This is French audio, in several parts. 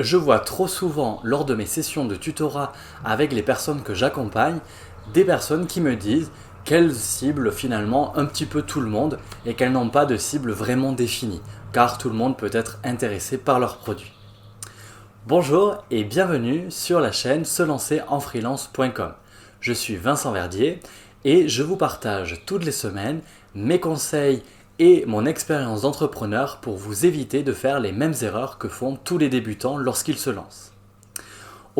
Je vois trop souvent lors de mes sessions de tutorat avec les personnes que j'accompagne, des personnes qui me disent qu'elles ciblent finalement un petit peu tout le monde et qu'elles n'ont pas de cible vraiment définie, car tout le monde peut être intéressé par leurs produits. Bonjour et bienvenue sur la chaîne selancerenfreelance.com. Je suis Vincent Verdier et je vous partage toutes les semaines mes conseils et mon expérience d'entrepreneur pour vous éviter de faire les mêmes erreurs que font tous les débutants lorsqu'ils se lancent.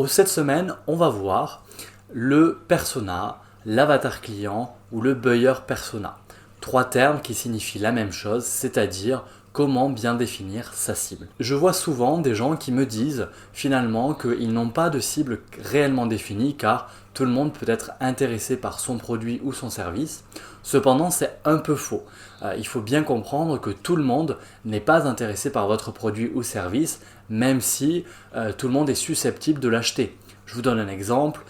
Cette semaine, on va voir le persona, l'avatar client ou le buyer persona. Trois termes qui signifient la même chose, c'est-à-dire comment bien définir sa cible. Je vois souvent des gens qui me disent finalement qu'ils n'ont pas de cible réellement définie car tout le monde peut être intéressé par son produit ou son service. Cependant, c'est un peu faux. Il faut bien comprendre que tout le monde n'est pas intéressé par votre produit ou service, même si tout le monde est susceptible de l'acheter. Je vous donne un exemple.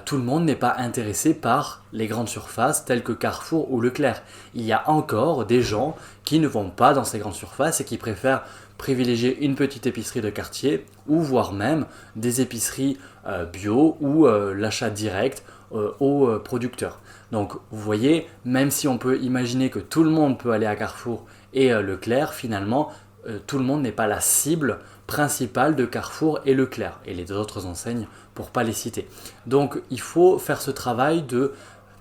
Tout le monde n'est pas intéressé par les grandes surfaces telles que Carrefour ou Leclerc. Il y a encore des gens qui ne vont pas dans ces grandes surfaces et qui préfèrent privilégier une petite épicerie de quartier ou voire même des épiceries bio ou l'achat direct aux producteurs. Donc vous voyez, même si on peut imaginer que tout le monde peut aller à Carrefour et Leclerc, finalement, tout le monde n'est pas la cible principale de Carrefour et Leclerc et les autres enseignes pour ne pas les citer. Donc il faut faire ce travail de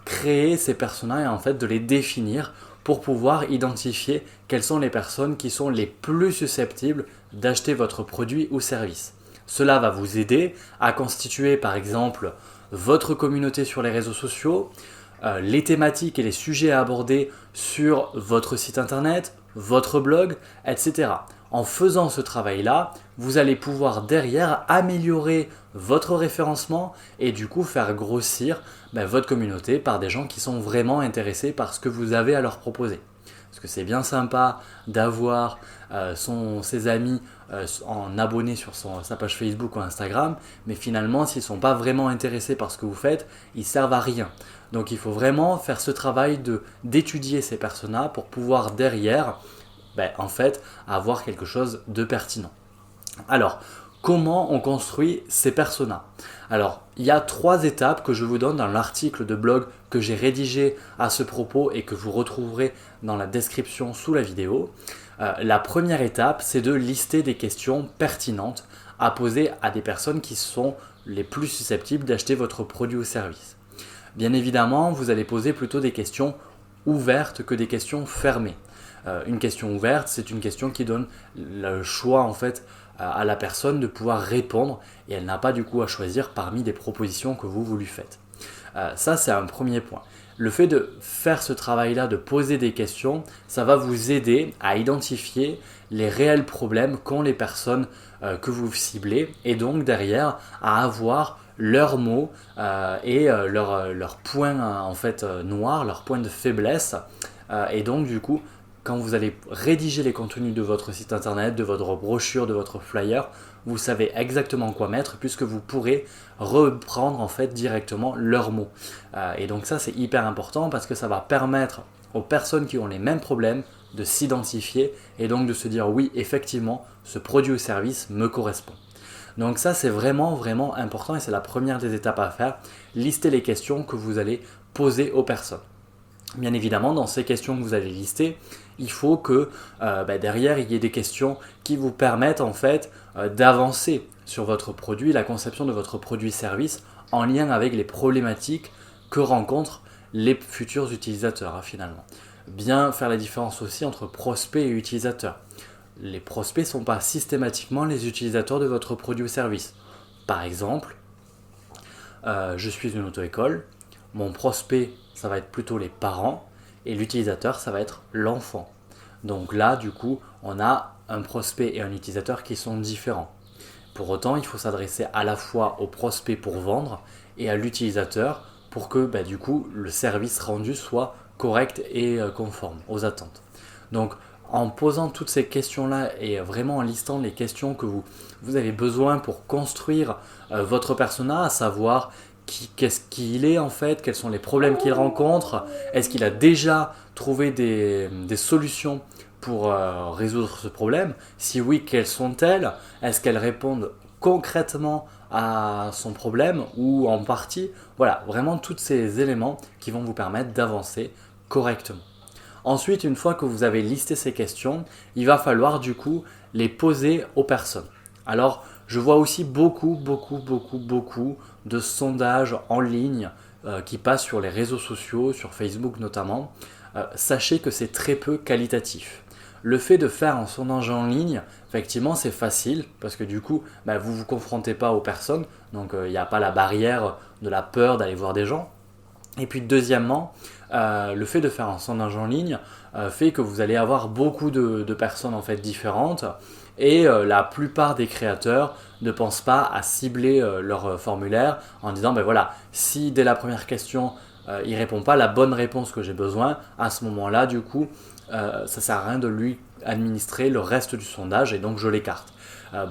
créer ces personas et en fait de les définir pour pouvoir identifier quelles sont les personnes qui sont les plus susceptibles d'acheter votre produit ou service. Cela va vous aider à constituer par exemple votre communauté sur les réseaux sociaux, les thématiques et les sujets à aborder sur votre site internet, votre blog, etc. En faisant ce travail-là, vous allez pouvoir derrière améliorer votre référencement et du coup faire grossir votre communauté par des gens qui sont vraiment intéressés par ce que vous avez à leur proposer. Parce que c'est bien sympa d'avoir ses amis en abonnés sur sa page Facebook ou Instagram, mais finalement s'ils ne sont pas vraiment intéressés par ce que vous faites, ils servent à rien. Donc il faut vraiment faire ce travail d'étudier ces personas pour pouvoir derrière en fait avoir quelque chose de pertinent. Alors, comment on construit ces personas? Alors, il y a 3 étapes que je vous donne dans l'article de blog que j'ai rédigé à ce propos et que vous retrouverez dans la description sous la vidéo. La première étape, c'est de lister des questions pertinentes à poser à des personnes qui sont les plus susceptibles d'acheter votre produit ou service. Bien évidemment, vous allez poser plutôt des questions ouvertes que des questions fermées. Une question ouverte, c'est une question qui donne le choix en fait à la personne de pouvoir répondre et elle n'a pas du coup à choisir parmi des propositions que vous lui faites. Ça, c'est un premier point. Le fait de faire ce travail-là, de poser des questions, ça va vous aider à identifier les réels problèmes qu'ont les personnes que vous ciblez et donc derrière à avoir leurs mots et leurs points en fait noirs, leurs points de faiblesse et donc du coup quand vous allez rédiger les contenus de votre site internet, de votre brochure, de votre flyer, vous savez exactement quoi mettre puisque vous pourrez reprendre en fait directement leurs mots. Et donc ça c'est hyper important parce que ça va permettre aux personnes qui ont les mêmes problèmes de s'identifier et donc de se dire oui effectivement ce produit ou service me correspond. Donc ça c'est vraiment important et c'est la première des étapes à faire. Listez les questions que vous allez poser aux personnes. Bien évidemment, dans ces questions que vous allez lister, il faut que derrière il y ait des questions qui vous permettent en fait d'avancer sur votre produit, la conception de votre produit-service en lien avec les problématiques que rencontrent les futurs utilisateurs finalement. Bien faire la différence aussi entre prospects et utilisateurs. Les prospects ne sont pas systématiquement les utilisateurs de votre produit ou service. Par exemple, je suis une auto-école, mon prospect ça va être plutôt les parents et l'utilisateur ça va être l'enfant. Donc là du coup on a un prospect et un utilisateur qui sont différents. Pour autant il faut s'adresser à la fois au prospect pour vendre et à l'utilisateur pour que du coup le service rendu soit correct et conforme aux attentes. Donc en posant toutes ces questions-là et vraiment en listant les questions que vous avez besoin pour construire votre persona, à savoir qu'est-ce qu'il est en fait, quels sont les problèmes qu'il rencontre, est-ce qu'il a déjà trouvé des solutions pour résoudre ce problème? Si oui, quelles sont-elles? Est-ce qu'elles répondent concrètement à son problème ou en partie? Voilà, vraiment tous ces éléments qui vont vous permettre d'avancer correctement. Ensuite, une fois que vous avez listé ces questions, il va falloir du coup les poser aux personnes. Alors, je vois aussi beaucoup de sondages en ligne qui passent sur les réseaux sociaux, sur Facebook notamment. Sachez que c'est très peu qualitatif. Le fait de faire un sondage en ligne, effectivement, c'est facile parce que du coup, vous ne vous confrontez pas aux personnes, donc il n'y a pas la barrière de la peur d'aller voir des gens. Et puis deuxièmement, le fait de faire un sondage en ligne fait que vous allez avoir beaucoup de personnes en fait différentes et la plupart des créateurs ne pensent pas à cibler leur formulaire en disant voilà, si dès la première question il répond pas la bonne réponse que j'ai besoin, à ce moment-là du coup ça sert à rien de lui administrer le reste du sondage et donc je l'écarte.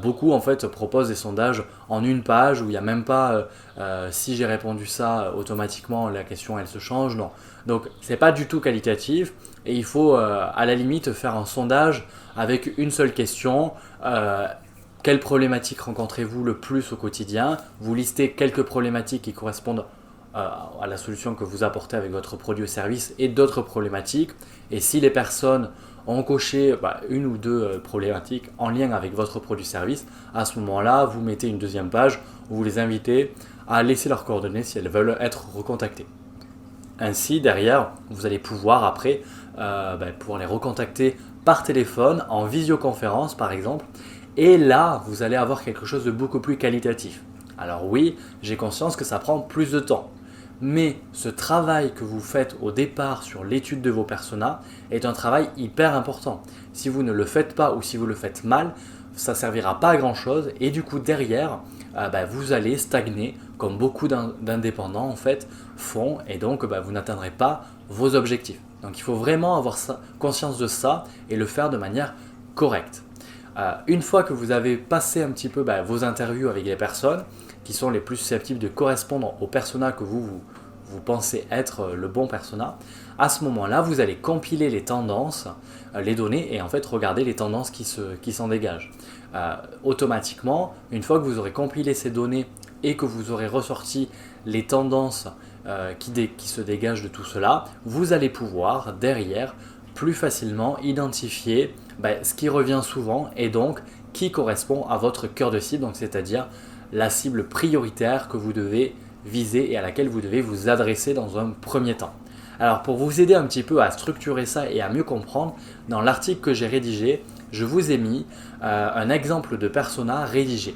Beaucoup en fait proposent des sondages en une page où il n'y a même pas si j'ai répondu ça automatiquement la question elle se change, non. Donc c'est pas du tout qualitatif et il faut à la limite faire un sondage avec une seule question. Quelles problématiques rencontrez-vous le plus au quotidien? Vous listez quelques problématiques qui correspondent à la solution que vous apportez avec votre produit ou service et d'autres problématiques. Et si les personnes ont coché une ou deux problématiques en lien avec votre produit service, à ce moment-là, vous mettez une deuxième page où vous les invitez à laisser leurs coordonnées si elles veulent être recontactées. Ainsi, derrière, vous allez pouvoir après pouvoir les recontacter par téléphone, en visioconférence par exemple, et là, vous allez avoir quelque chose de beaucoup plus qualitatif. Alors oui, j'ai conscience que ça prend plus de temps. Mais ce travail que vous faites au départ sur l'étude de vos personas est un travail hyper important. Si vous ne le faites pas ou si vous le faites mal, ça ne servira pas à grand chose et du coup derrière, vous allez stagner comme beaucoup d'indépendants en fait font et donc vous n'atteindrez pas vos objectifs. Donc il faut vraiment avoir conscience de ça et le faire de manière correcte. Une fois que vous avez passé un petit peu vos interviews avec les personnes qui sont les plus susceptibles de correspondre au persona que vous pensez être le bon persona, à ce moment-là, vous allez compiler les tendances, les données et en fait regarder les tendances qui s'en dégagent. Automatiquement, une fois que vous aurez compilé ces données et que vous aurez ressorti les tendances qui se dégagent de tout cela, vous allez pouvoir derrière plus facilement identifier ce qui revient souvent et donc qui correspond à votre cœur de cible, donc c'est-à-dire la cible prioritaire que vous devez viser et à laquelle vous devez vous adresser dans un premier temps. Alors pour vous aider un petit peu à structurer ça et à mieux comprendre, dans l'article que j'ai rédigé, je vous ai mis un exemple de persona rédigé.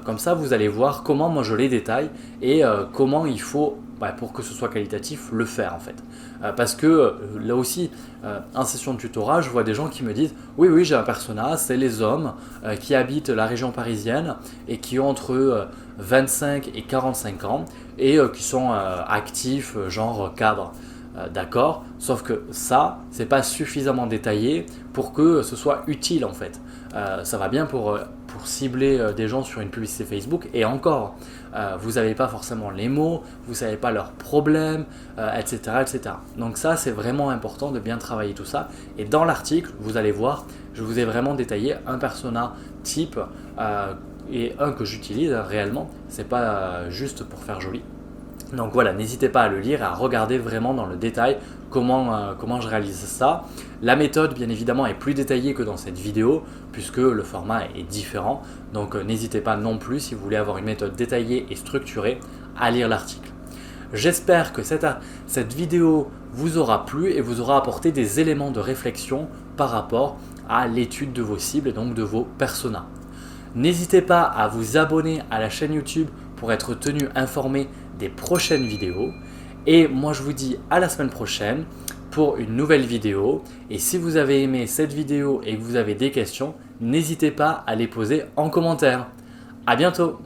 Comme ça, vous allez voir comment moi je les détaille et comment il faut, pour que ce soit qualitatif, le faire en fait. Parce que là aussi, en session de tutorat, je vois des gens qui me disent « Oui, j'ai un persona, c'est les hommes qui habitent la région parisienne et qui ont entre 25 et 45 ans et qui sont actifs, genre cadre. » D'accord, sauf que ça, c'est pas suffisamment détaillé pour que ce soit utile en fait. Ça va bien pour cibler des gens sur une publicité Facebook et encore, vous n'avez pas forcément les mots, vous ne savez pas leurs problèmes, etc., etc. Donc ça, c'est vraiment important de bien travailler tout ça. Et dans l'article, vous allez voir, je vous ai vraiment détaillé un persona type et un que j'utilise réellement. C'est pas juste pour faire joli. Donc voilà, n'hésitez pas à le lire et à regarder vraiment dans le détail comment je réalise ça. La méthode, bien évidemment, est plus détaillée que dans cette vidéo puisque le format est différent. Donc n'hésitez pas non plus, si vous voulez avoir une méthode détaillée et structurée, à lire l'article. J'espère que cette vidéo vous aura plu et vous aura apporté des éléments de réflexion par rapport à l'étude de vos cibles et donc de vos personas. N'hésitez pas à vous abonner à la chaîne YouTube pour être tenu informé des prochaines vidéos. Et moi je vous dis à la semaine prochaine pour une nouvelle vidéo. Et si vous avez aimé cette vidéo et que vous avez des questions, n'hésitez pas à les poser en commentaire. À bientôt!